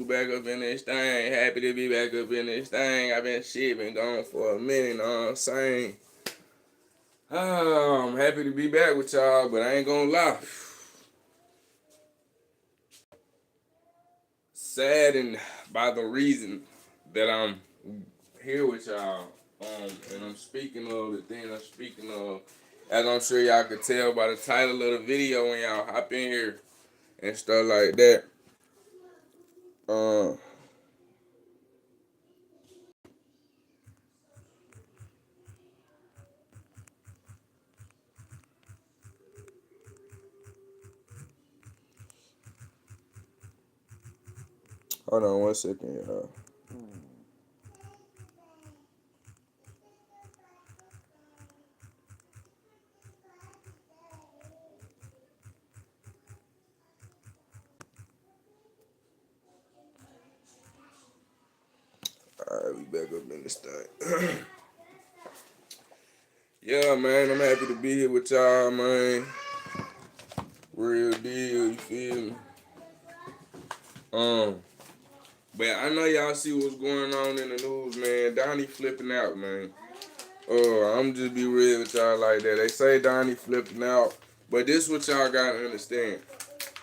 Back up in this thing. Happy to be back up in this thing. I've been gone for a minute, know what I'm saying? Oh, I'm happy to be back with y'all, but I ain't gonna lie. Saddened by the reason that I'm here with y'all. And I'm speaking of the thing I'm speaking of. As I'm sure y'all could tell by the title of the video when y'all hop in here and stuff like that. Uh, Hold on 1 second, y'all. Alright, we back up in this thing. Yeah, man, I'm happy to be here with y'all, man. Real deal, you feel me? Um, but I know y'all see what's going on in the news, man. Donnie flipping out, man. I'm just be real with y'all like that. They say Donnie flipping out, but this what y'all gotta understand.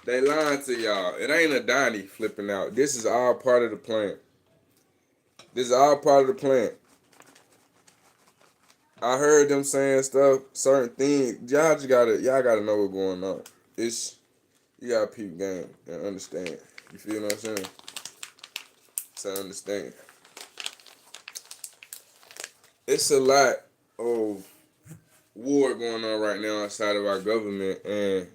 They lying to y'all. It ain't a Donnie flipping out. This is all part of the plan. This is all part of the plan. I heard them saying stuff, certain things. Y'all gotta know what's going on. It's You gotta peep game and understand. You feel what I'm saying? To understand. It's a lot of war going on right now outside of our government, and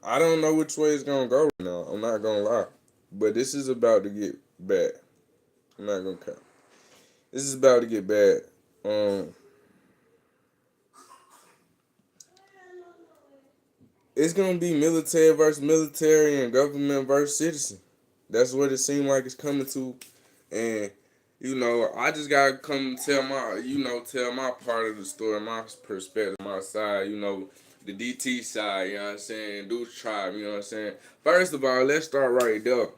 I don't know which way it's gonna go right now. I'm not gonna lie. But this is about to get bad. I'm not gonna count. This is about to get bad. Um it's gonna be military versus military and government versus citizen. That's what it seems like it's coming to. And I just gotta come tell tell my part of the story, my perspective, my side, the DT side, you know what I'm saying, Deuce tribe, you know what I'm saying. First of all, let's start right there.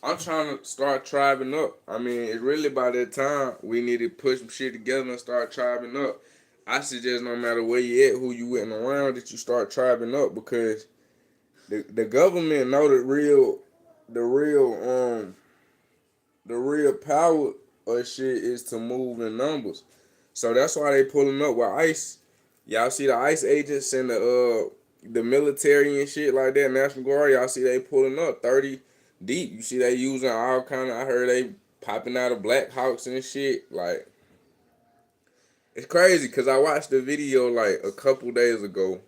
I'm trying to start tribing up. I mean, it's really by that time we need to put some shit together and start tribing up. I suggest no matter where you at, who you with and around, that you start tribing up because the government know the real the real power of shit is to move in numbers. So that's why they pulling up with ICE. Y'all see the ICE agents and the military and shit like that, National Guard. Y'all see they pulling up 30 deep. You see they using all kind of. I heard they popping out of Black Hawks and shit. Like it's crazy because I watched the video like a couple days ago.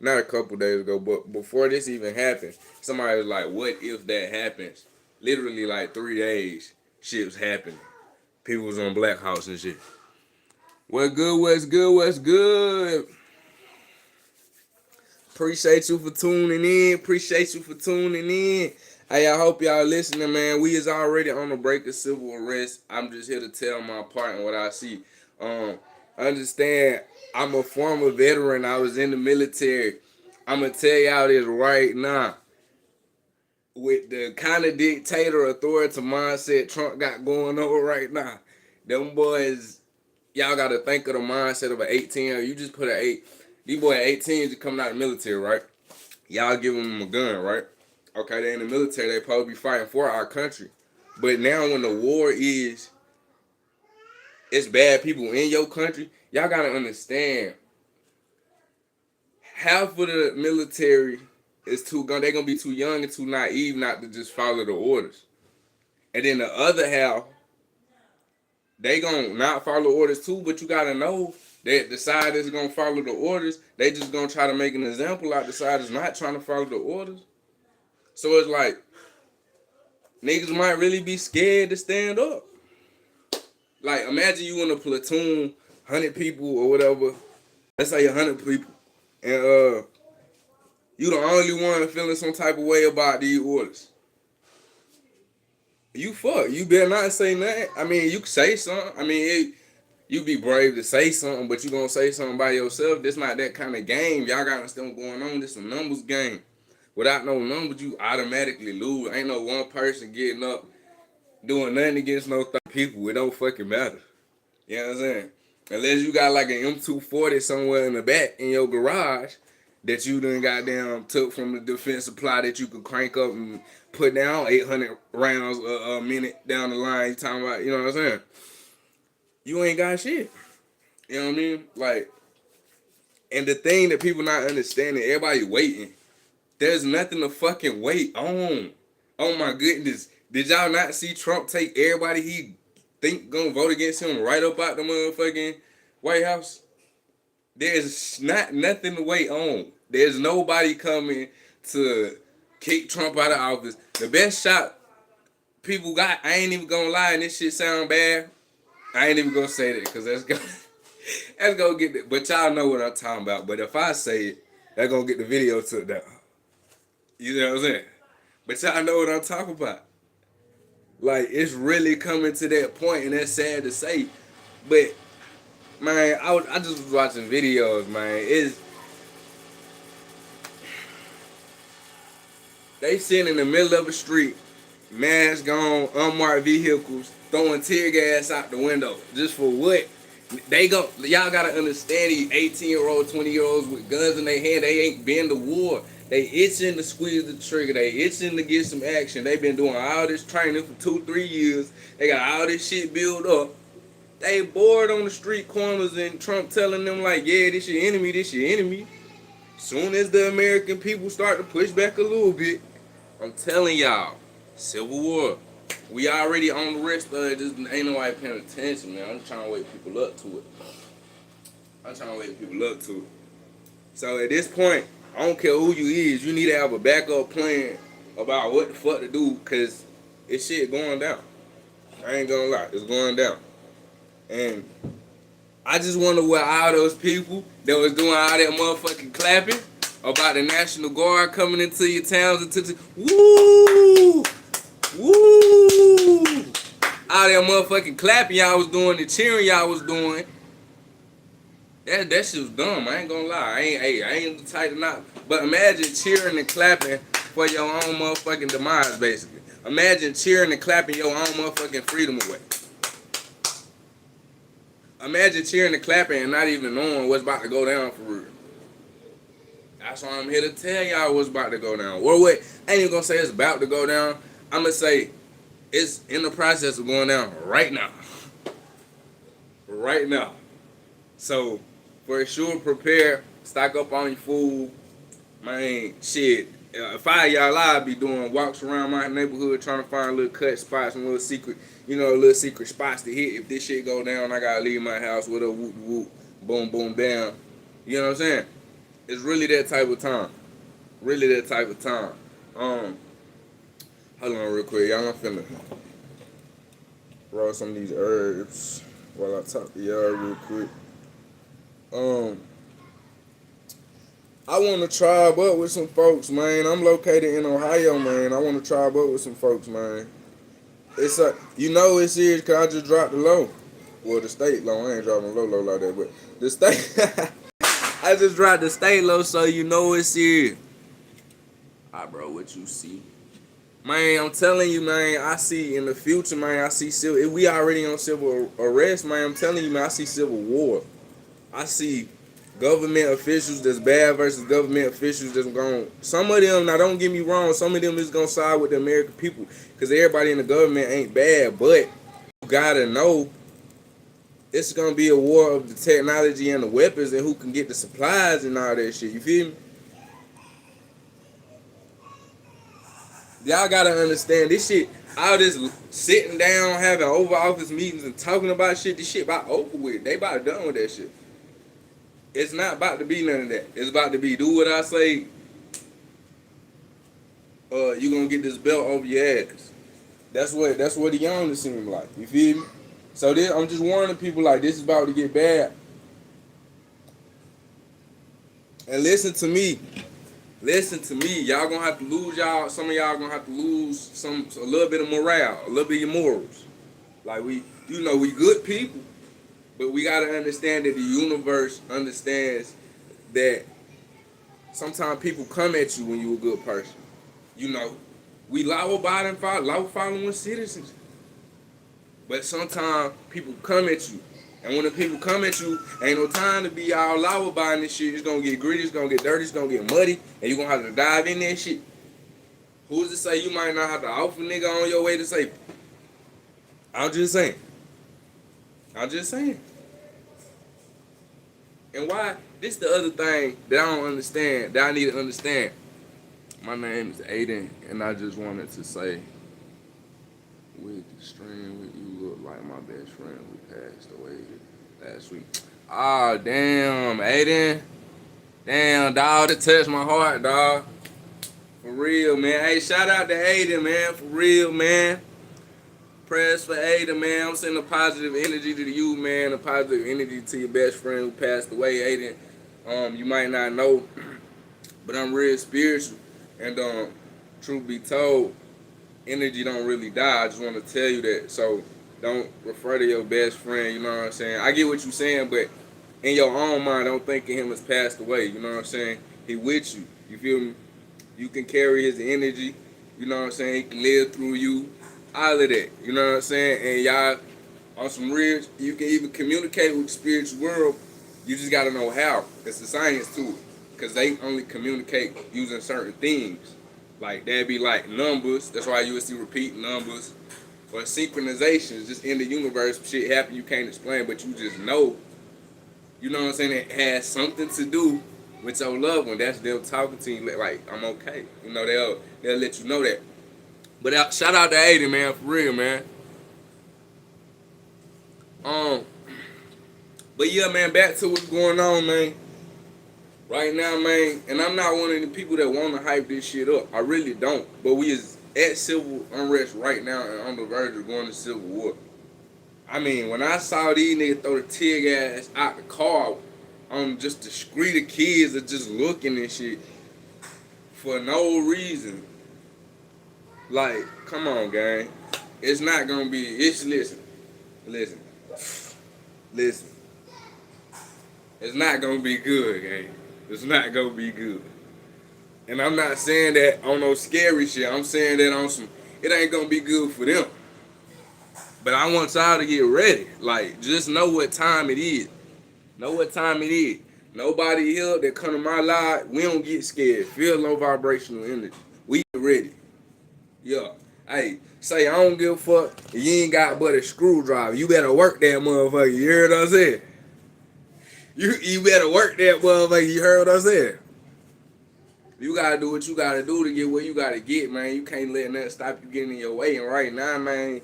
Not a couple days ago, but before this even happened, somebody was like, "What if that happens?" Literally like 3 days, shit was happening. People was on Black House and shit. What good? What's good? What's good? Appreciate you for tuning in. Appreciate you for tuning in. Hey, I hope y'all listening, man. We is already on the break of civil arrest. I'm just here to tell my part and what I see. Understand, I'm a former veteran. I was in the military. I'm gonna tell y'all this right now. With the kind of dictator authority mindset Trump got going on right now, them boys, y'all got to think of the mindset of an 18. You just put an 8. These boys at 18 just coming out of the military, right? Y'all giving them a gun, right? Okay, they in the military. They supposed to be fighting for our country. But now when the war is, it's bad people in your country, y'all got to understand, half of the military is too gun. They're going to be too young and too naive not to just follow the orders. And then the other half, they gonna not follow orders too, but you gotta know that the side that's gonna follow the orders, they just gonna try to make an example out the side that's not trying to follow the orders. So it's like niggas might really be scared to stand up. Like imagine you in a platoon, 100 people or whatever. Let's say 100 people, and you the only one feeling some type of way about these orders. You fuck. You better not say nothing. I mean, you can say something. I mean, you be brave to say something, but you gonna say something by yourself. This not that kind of game. Y'all gotta understand what's going on. This a numbers game. Without no numbers, you automatically lose. Ain't no one person getting up doing nothing against no 30 people. It don't fucking matter. You know what I'm saying? Unless you got like an M240 somewhere in the back in your garage that you done goddamn took from the defense supply that you could crank up and put down 800 rounds a minute down the line. You talking about, you know what I'm saying? You ain't got shit. You know what I mean? Like, and the thing that people not understanding, everybody waiting. There's nothing to fucking wait on. Oh my goodness. Did y'all not see Trump take everybody he think gonna vote against him right up out the motherfucking White House? There's not nothing to wait on. There's nobody coming to kick Trump out of office. The best shot people got, I ain't even gonna lie, and this shit sound bad. I ain't even gonna say that because that's gonna get it. But y'all know what I'm talking about. But if I say it, that's gonna get the video took down. You know what I'm saying? But y'all know what I'm talking about. Like, it's really coming to that point, and that's sad to say. But man, I just was watching videos, man. They sitting in the middle of a street, mask on, unmarked vehicles, throwing tear gas out the window. Just for what? Y'all gotta understand these 18-year-olds, 20-year-olds with guns in their hand, they ain't been to war. They itching to squeeze the trigger. They itching to get some action. They been doing all this training for 2-3 years. They got all this shit built up. They bored on the street corners and Trump telling them like, yeah, this your enemy, this your enemy. Soon as the American people start to push back a little bit, I'm telling y'all, Civil War. We already on the rest of it. Just ain't nobody paying attention, man. I'm trying to wake people up to it. So at this point, I don't care who you is, you need to have a backup plan about what the fuck to do, because this shit going down. I ain't gonna lie, it's going down. And I just wonder what all those people that was doing all that motherfucking clapping about the National Guard coming into your towns and woo! Woo! All that motherfucking clapping y'all was doing, the cheering y'all was doing. That shit was dumb. I ain't gonna lie. I ain't the type to not. But imagine cheering and clapping for your own motherfucking demise, basically. Imagine cheering and clapping your own motherfucking freedom away. Imagine cheering and clapping and not even knowing what's about to go down for real. That's why I'm here to tell y'all what's about to go down. Or what? I ain't even gonna say it's about to go down. I'm gonna say it's in the process of going down right now. Right now. So, for sure, prepare, stock up on your food. Man, shit. If I y'all, I'd be doing walks around my neighborhood trying to find little cut spots and little secret, little secret spots to hit. If this shit go down, I gotta leave my house with a whoop whoop, boom boom bam. You know what I'm saying? It's really that type of time. Hold on real quick, y'all. I'm finna roll some of these herbs while I talk to y'all real quick. I want to tribe up with some folks, man. I'm located in Ohio, man. I want to tribe up with some folks, man. It's it's serious because I just dropped the low. Well, the state low. I ain't dropping low like that, but the state. I just dropped the state low, so you know it's serious. Alright, bro, what you see? Man, I'm telling you, man, I see in the future, man, I see civil. We already on civil arrest, man. I'm telling you, man, I see civil war. I see government officials that's bad versus government officials that's going. Some of them, now don't get me wrong, some of them is gonna side with the American people because everybody in the government ain't bad, but you gotta know it's gonna be a war of the technology and the weapons and who can get the supplies and all that shit. You feel me? Y'all gotta understand this shit. All this sitting down, having over office meetings and talking about shit, this shit about over with. They about done with that shit. It's not about to be none of that. It's about to be do what I say. You gonna get this belt over your ass. That's what the young seem like. You feel me? So I'm just warning people like this is about to get bad. And listen to me. Y'all gonna have to lose some of y'all gonna have to lose a little bit of morale, a little bit of morals. Like we good people. But we gotta understand that the universe understands that Sometimes people come at you when you a good person. You know, we law-abiding, law-following citizens. But sometimes people come at you. And when the people come at you, ain't no time to be all law-abiding this shit. It's gonna get gritty, it's gonna get dirty, it's gonna get muddy, and you gonna have to dive in that shit. Who's to say you might not have to offer nigga on your way to safety? I'm just saying. I'm just saying. And why? This the other thing that I don't understand, that I need to understand. My name is Aiden, and I just wanted to say, with the stream, with you look like my best friend who passed away last week. Ah, damn, Aiden. Damn, dog, that touched my heart, dog. For real, man. Hey, shout out to Aiden, man. For real, man. Prayers for Aiden, man. I'm sending a positive energy to you, man. A positive energy to your best friend who passed away, Aiden. You might not know, but I'm real spiritual. And truth be told, energy don't really die. I just want to tell you that. So don't refer to your best friend, you know what I'm saying? I get what you're saying, but in your own mind, don't think of him as passed away, you know what I'm saying? He with you. You feel me? You can carry his energy, you know what I'm saying? He can live through you. All of that, you know what I'm saying? And y'all, on some real, you can even communicate with the spiritual world. You just gotta know how. It's a science to it. Because they only communicate using certain things. Like, that'd be like numbers. That's why you would see repeat numbers. Or synchronizations. Just in the universe, shit happen you can't explain, but you just know. You know what I'm saying? It has something to do with your loved one. That's them talking to you like, I'm okay. You know, they'll let you know that. But shout out to Aiden, man, for real, man. But yeah, man, back to what's going on, man. Right now, man, and I'm not one of the people that want to hype this shit up. I really don't. But we is at civil unrest right now and on the verge of going to civil war. I mean, when I saw these niggas throw the tear gas out the car on just the street of kids are just looking and shit for no reason. Like, come on, gang. It's not gonna be. Listen. It's not gonna be good, gang. It's not gonna be good. And I'm not saying that on no scary shit. I'm saying that on some. It ain't gonna be good for them. But I want y'all to get ready. Like, just know what time it is. Know what time it is. Nobody here that come to my life, we don't get scared. Feel low vibrational energy. We get ready. Yeah. Hey, say I don't give a fuck if you ain't got but a screwdriver. You better work that motherfucker. You heard what I said? You better work that motherfucker. You heard what I said? You gotta do what you gotta do to get where you gotta get, man. You can't let nothing stop you getting in your way. And right now, man,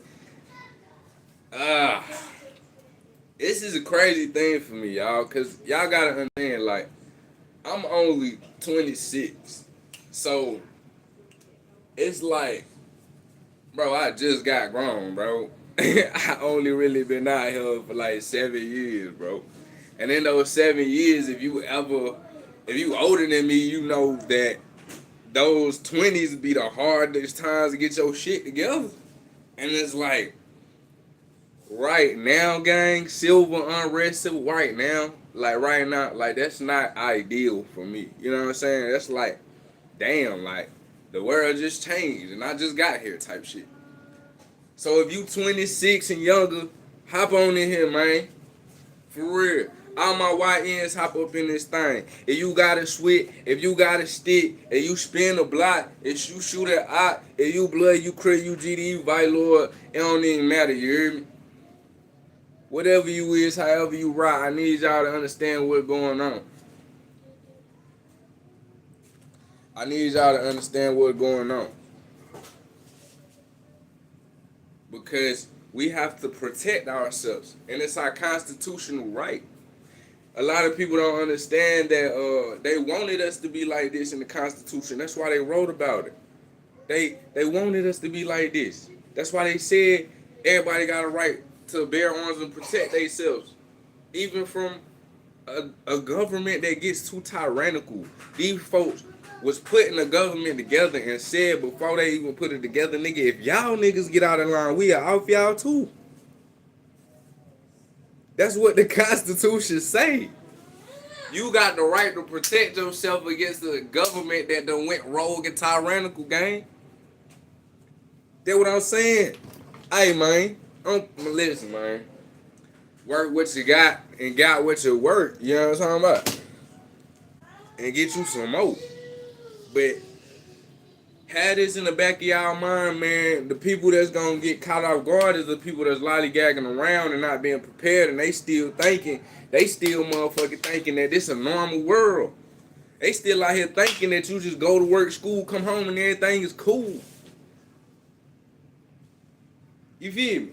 this is a crazy thing for me, y'all. Cause y'all gotta understand, like, I'm only 26. So it's like, bro, I just got grown, bro. I only really been out here for like 7 years, bro. And in those 7 years, if you older than me, you know that those 20s be the hardest times to get your shit together. And it's like, right now, gang, civil unrest, right now, like that's not ideal for me. You know what I'm saying? That's like, damn, like the world just changed and I just got here type shit. So if you 26 and younger, hop on in here, man. For real. All my YNs hop up in this thing. If you got a switch, if you got a stick, if you spin a block, if you shoot it out, if you blood, you crit, you GD, you Lord, it don't even matter, you hear me? Whatever you is, however you ride, I need y'all to understand what's going on. I need y'all to understand what's going on. Because we have to protect ourselves. And it's our constitutional right. A lot of people don't understand that they wanted us to be like this in the Constitution. That's why they wrote about it. They wanted us to be like this. That's why they said everybody got a right to bear arms and protect themselves. Even from a government that gets too tyrannical. These folks was putting the government together and said before they even put it together, nigga, if y'all niggas get out of line, we are off y'all too. That's what the Constitution say. You got the right to protect yourself against the government that done went rogue and tyrannical, gang. That's what I'm saying. Hey, man. Listen, man. Work what you got and got what you work. You know what I'm talking about? And get you some more. But have this in the back of y'all mind, man. The people that's gonna get caught off guard is the people that's lollygagging around and not being prepared, and they still motherfucking thinking that this a normal world. They still out here thinking that you just go to work, school, come home, and everything is cool. You feel me?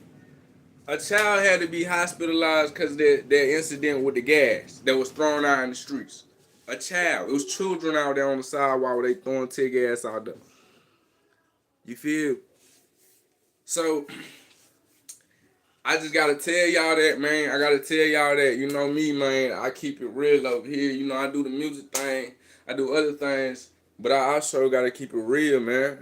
A child had to be hospitalized because of that incident with the gas that was thrown out in the streets. A child. It was children out there on the sidewalk where they throwing tear gas out there. You feel? So, I just gotta tell y'all that, man. I gotta tell y'all that, you know me, man. I keep it real over here. You know, I do the music thing. I do other things. But I also gotta keep it real, man.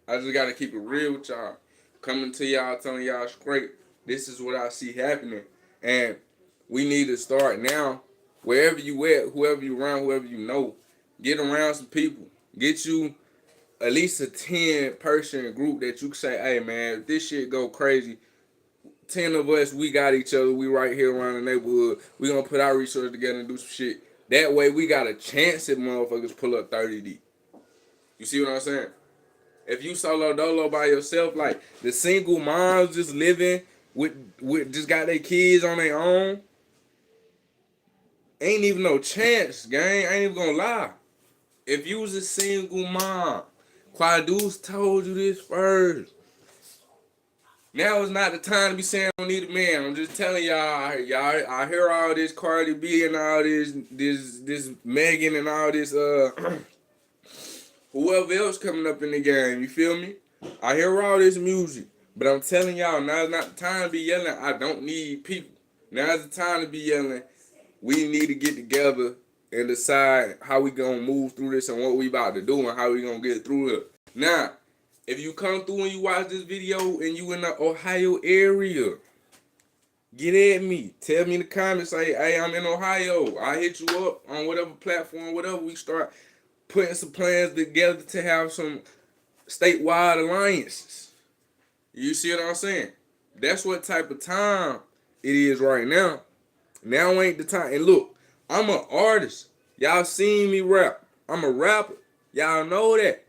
I just gotta keep it real with y'all. Coming to y'all, telling y'all straight, this is what I see happening. And we need to start now. Wherever you at, whoever you around, whoever you know, get around some people. Get you at least a 10-person group that you can say, hey, man, if this shit go crazy, 10 of us, we got each other. We right here around the neighborhood. We gonna put our resources together and do some shit. That way we got a chance if motherfuckers pull up 30 deep. You see what I'm saying? If you solo dolo by yourself, like the single moms just living with just got their kids on their own, ain't even no chance, gang. I ain't even gonna lie. If you was a single mom, Quadeuce told you this first. Now is not the time to be saying I don't need a man. I'm just telling y'all, I hear all this Cardi B and all this Megan and all this whoever else coming up in the game. You feel me? I hear all this music, but I'm telling y'all, now is not the time to be yelling. I don't need people. Now is the time to be yelling. We need to get together and decide how we gonna move through this and what we about to do and how we gonna get through it. Now, if you come through and you watch this video and you in the Ohio area, get at me. Tell me in the comments, say, hey, I'm in Ohio. I hit you up on whatever platform, whatever. We start putting some plans together to have some statewide alliances. You see what I'm saying? That's what type of time it is right now. Now ain't the time. And look, I'm an artist. Y'all seen me rap. I'm a rapper. Y'all know that.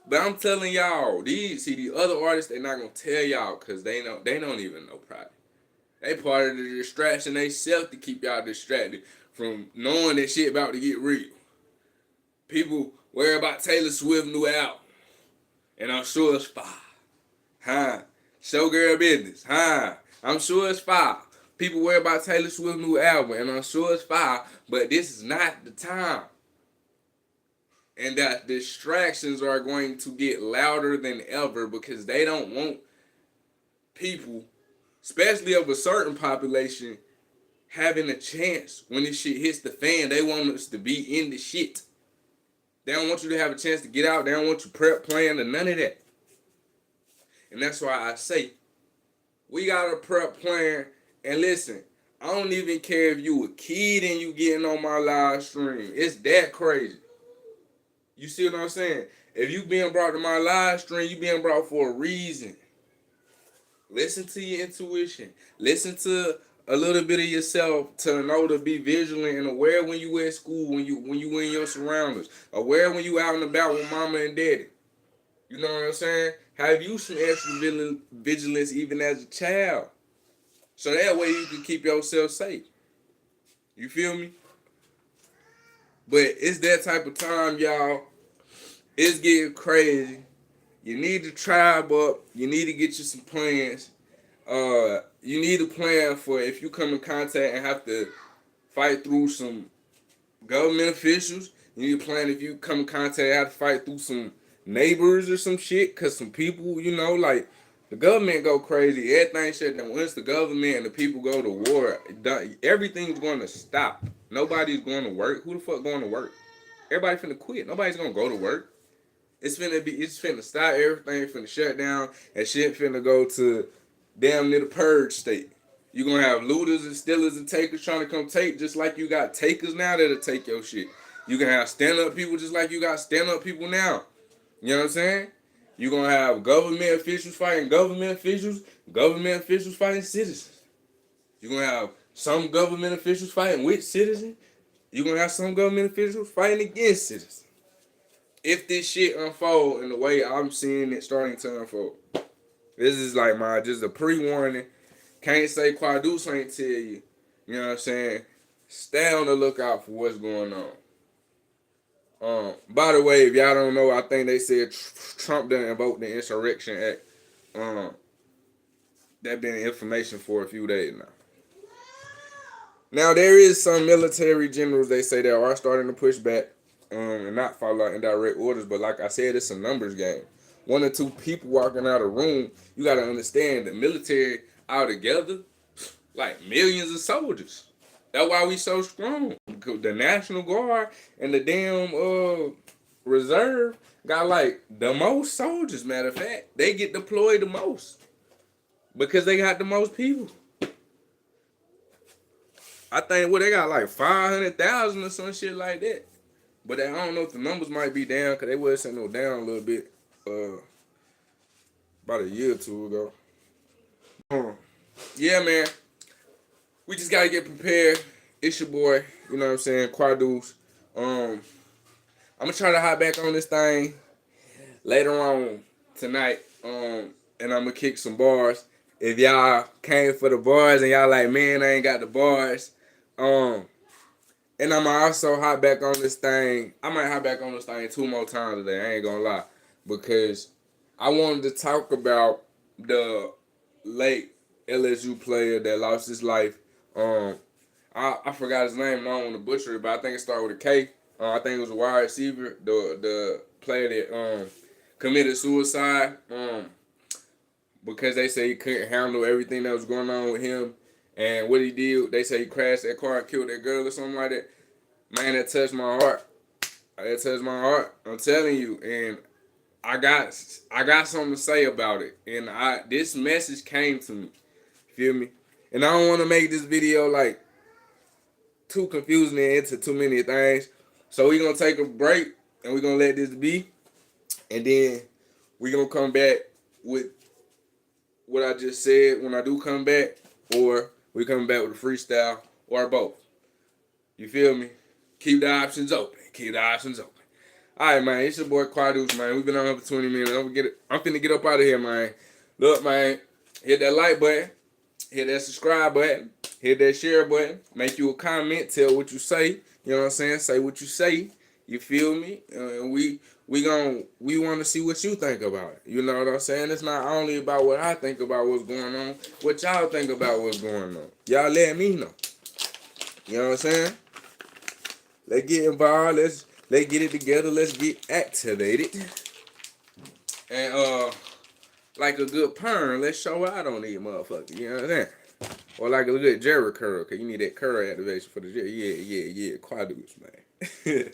But I'm telling y'all, these other artists, they not gonna tell y'all because they don't even know probably. They part of the distraction they self to keep y'all distracted from knowing that shit about to get real. People worry about Taylor Swift new album. And I'm sure it's fire. Huh? Showgirl business. Huh? I'm sure it's fire. People worry about Taylor Swift new album, and I'm sure it's fire, but this is not the time. And that distractions are going to get louder than ever because they don't want people, especially of a certain population, having a chance when this shit hits the fan. They want us to be in the shit. They don't want you to have a chance to get out. They don't want you prep plan or none of that. And that's why I say, we got a prep plan. And listen, I don't even care if you a kid and you getting on my live stream. It's that crazy. You see what I'm saying? If you being brought to my live stream, you being brought for a reason. Listen to your intuition. Listen to a little bit of yourself to know to be vigilant and aware when you at school, when you in your surroundings. Aware when you out and about with mama and daddy. You know what I'm saying? Have you some extra vigilance even as a child? So that way you can keep yourself safe. You feel me? But it's that type of time, y'all. It's getting crazy. You need to tribe up. You need to get you some plans. You need a plan for if you come in contact and have to fight through some government officials. You need a plan if you come in contact and have to fight through some neighbors or some shit. Because some people, like the government go crazy. Everything shut down. Once the government and the people go to war, everything's going to stop. Nobody's going to work. Who the fuck going to work? Everybody finna quit. Nobody's going to go to work. It's finna stop. Everything finna shut down. And shit finna go to damn near the purge state. You're going to have looters and stealers and takers trying to come take, just like you got takers now that'll take your shit. You can have stand-up people just like you got stand-up people now. You know what I'm saying? You're going to have government officials fighting government officials fighting citizens. You're going to have some government officials fighting with citizens. You're going to have some government officials fighting against citizens. If this shit unfold in the way I'm seeing it starting to unfold. This is like just a pre-warning. Can't say Quadeuce ain't tell you. You know what I'm saying? Stay on the lookout for what's going on. By the way, if y'all don't know, I think they said Trump done invoked the Insurrection Act. That been information for a few days now. Now there is some military generals they say that are starting to push back and not follow indirect orders, but like I said, it's a numbers game. 1 or 2 people walking out of room, you gotta understand the military all together, like millions of soldiers. That's why we so strong. The National Guard and the damn reserve got like the most soldiers. Matter of fact, they get deployed the most because they got the most people. I think they got like 500,000 or some shit like that. But I don't know if the numbers might be down because they was sending them down a little bit about a year or 2 ago. Yeah, man. We just gotta get prepared. It's your boy, you know what I'm saying, Quadeuce. I'm gonna try to hop back on this thing later on tonight. And I'm gonna kick some bars. If y'all came for the bars and y'all like, man, I ain't got the bars. And I'm also hop back on this thing. I might hop back on this thing 2 more times today. I ain't gonna lie, because I wanted to talk about the late LSU player that lost his life. I forgot his name. I don't want to butcher it, but I think it started with a K. I think it was a wide receiver, the player that committed suicide because they say he couldn't handle everything that was going on with him. And what he did, they say he crashed that car and killed that girl or something like that. Man, that touched my heart. That touched my heart. I'm telling you. And I got something to say about it. And this message came to me. Feel me? And I don't want to make this video like too confusing and into too many things. So we're going to take a break and we're going to let this be. And then we're going to come back with what I just said when I do come back. Or we coming back with a freestyle or both. You feel me? Keep the options open. Keep the options open. All right, man. It's your boy Quadeuce, man. We've been on here for 20 minutes. I'm finna get up out of here, man. Look, man. Hit that like button. Hit that subscribe button. Hit that share button. Make you a comment. Tell what you say. You know what I'm saying? Say what you say. You feel me? We want to see what you think about it. You know what I'm saying? It's not only about what I think about what's going on. What y'all think about what's going on. Y'all let me know. You know what I'm saying? Let's get involved. Let's get it together. Let's get activated. And like a good perm, let's show out on these motherfuckers. You know what I'm saying? Or like a good Jerry curl, cause you need that curl activation for the Jerry. Yeah. Quadeuce, man.